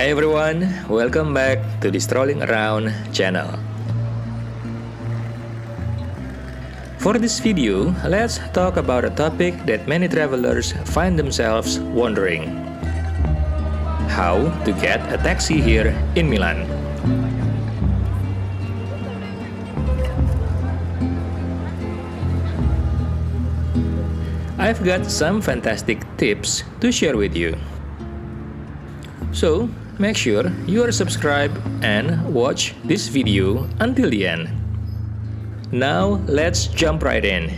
Hi everyone, welcome back to the Strolling Around channel. For this video, let's talk about a topic that many travelers find themselves wondering. How to get a taxi here in Milan. I've got some fantastic tips to share with you. So, make sure you are subscribed and watch this video until the end. Now, let's jump right in.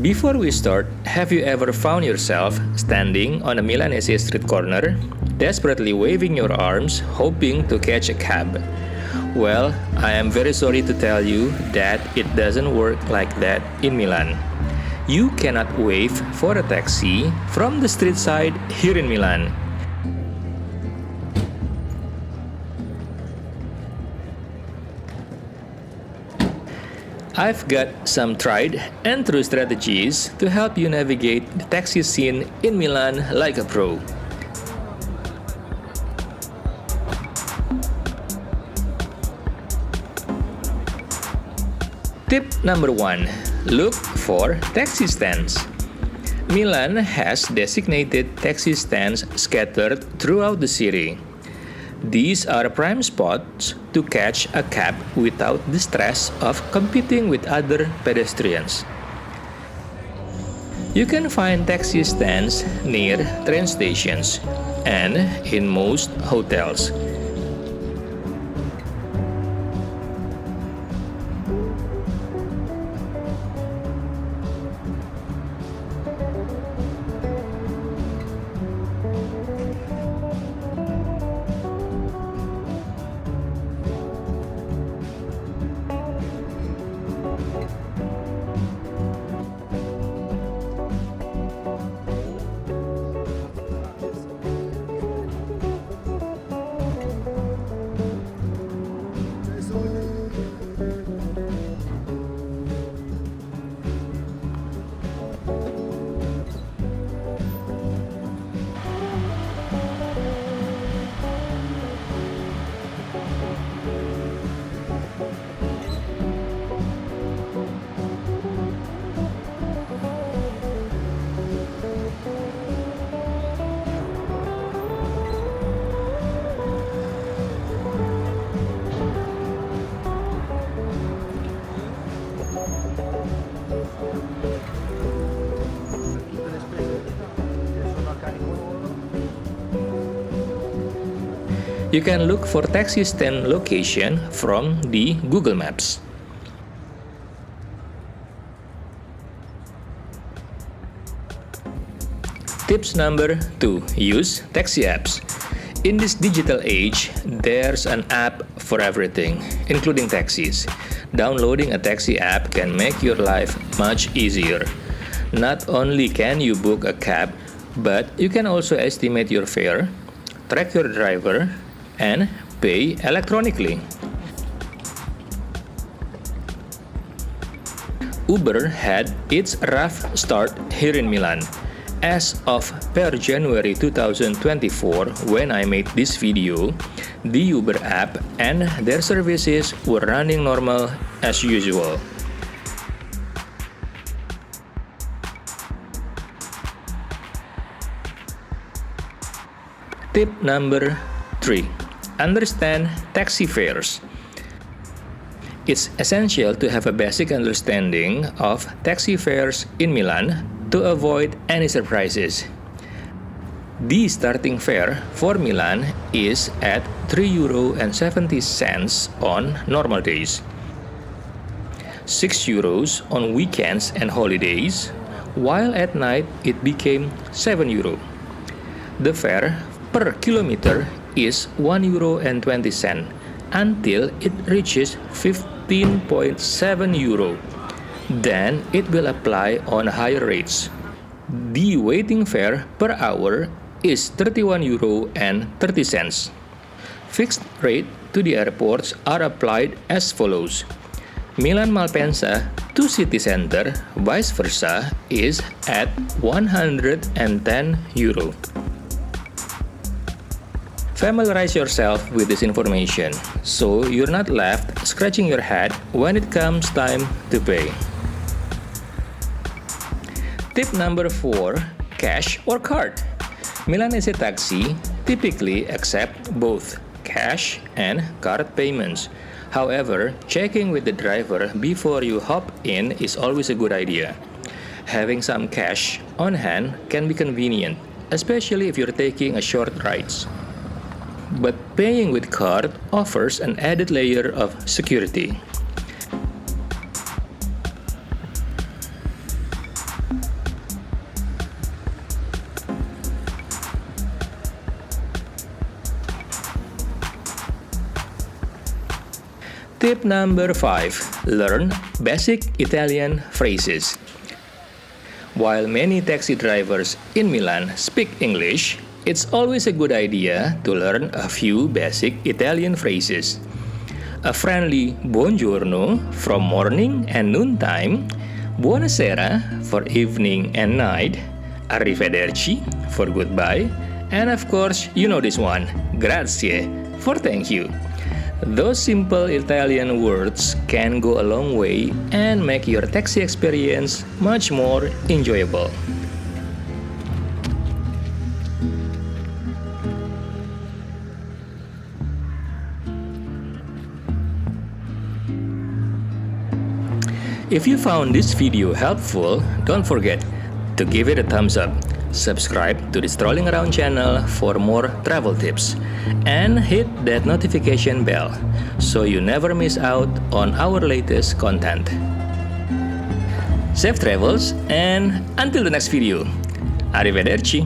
Before we start, have you ever found yourself standing on a Milanese street corner, desperately waving your arms, hoping to catch a cab? Well, I am very sorry to tell you that it doesn't work like that in Milan. You cannot wave for a taxi from the street side here in Milan. I've got some tried and true strategies to help you navigate the taxi scene in Milan like a pro. Tip number 1. Look for taxi stands. Milan has designated taxi stands scattered throughout the city. These are prime spots to catch a cab without the stress of competing with other pedestrians. You can find taxi stands near train stations and in most hotels. You can look for taxi stand location from the Google Maps. Tips number 2. Use taxi apps. In this digital age, there's an app for everything, including taxis. Downloading a taxi app can make your life much easier. Not only can you book a cab, but you can also estimate your fare, track your driver, and pay electronically. Uber had its rough start here in Milan. As of per January 2024, when I made this video, the Uber app and their services were running normal as usual. Tip number 3. Understand taxi fares. It's essential to have a basic understanding of taxi fares in Milan to avoid any surprises. The starting fare for Milan is at €3.70 on normal days, €6 on weekends and holidays, while at night it became €7. The fare per kilometer is €1.20 until it reaches €15.7. Then it will apply on higher rates. The waiting fare per hour is €31.30. Fixed rate to the airports are applied as follows. Milan Malpensa to city center, vice versa, is at €110. Familiarize yourself with this information so you're not left scratching your head when it comes time to pay. Tip number 4, cash or card. Milanese taxi typically accept both cash and card payments. However, checking with the driver before you hop in is always a good idea. Having some cash on hand can be convenient, especially if you're taking a short rides. But paying with card offers an added layer of security. Tip number 5. Learn basic Italian phrases. While many taxi drivers in Milan speak English, it's always a good idea to learn a few basic Italian phrases. A friendly buongiorno from morning and noontime, buonasera for evening and night, arrivederci for goodbye, and of course, you know this one, grazie for thank you. Those simple Italian words can go a long way and make your taxi experience much more enjoyable. If you found this video helpful, don't forget to give it a thumbs up. Subscribe to the Strolling Around channel for more travel tips, and hit that notification bell so you never miss out on our latest content. Safe travels, and until the next video, arrivederci!